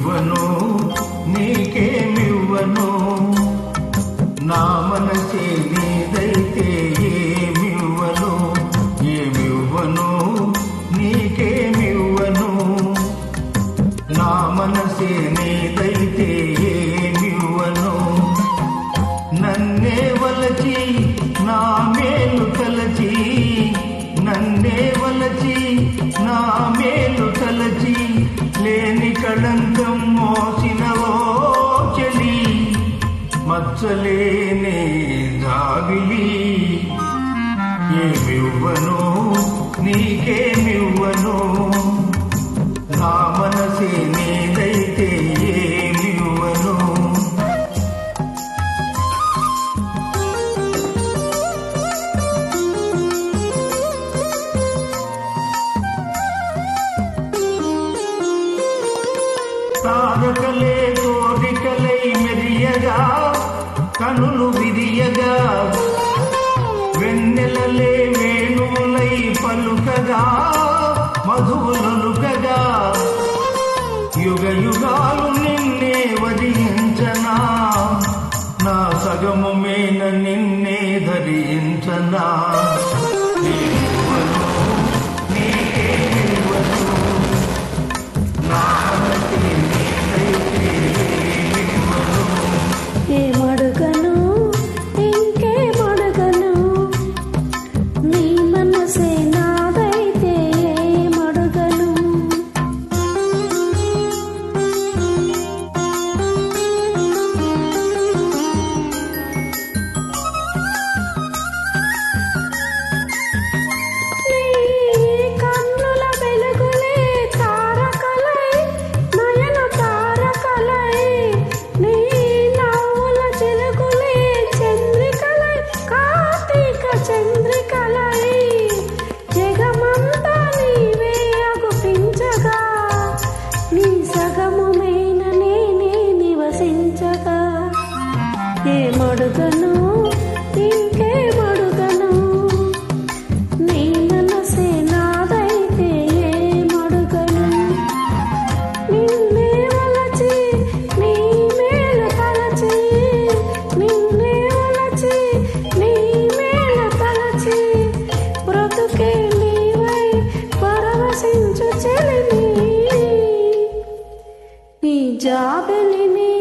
ఏమివ్వను నీకేమివ్వను నా మనసే నీదైతే ఏమివ్వను ఏమివ్వను నీకేమివ్వను నా మనసే నీదైతే ఏమివ్వను నన్నే వలచి నా మేలు తలచి నన్నే వలచి నా మేలు తలచి లేని కళంకం మోసినవో చెలి మచ్చలేనే జాబిలి ఏమివ్వను నీకేమివ్వను నా మనసే నీదైతే ఏమివ్వను తారకలే కోరికలై మెరియగా కనులు విరియగా వెన్నెలలే వేణువులై పలుకగా మధువులొలుకగా యుగ యుగాలు నిన్నే వరించనా నా సగము మేన నిన్నే ధరించనా ఏమడుగను ఇంకేమడుగను నీ మనసే నాదైతే ఏమడుగను నీ కన్నుల వెలుగులే తారకలై నయన తారకలై నీ నవ్వుల చిలుకులే చంద్రికలై కార్తీక చంద్రికలై జగమంతా నీవే అగుపించగా నీ సగము మేన నేనే నివసించగా ఏమడుగను ఇంకేమడుగను నీ మనసే నాదైతే ఏమడుగను నిన్నే వలచి నీ మేలు తలచి నిన్నే వలచి నీ మేలు తలచి బ్రతుకే నీవై పరవశించు చెలిని నీ జాబిలిని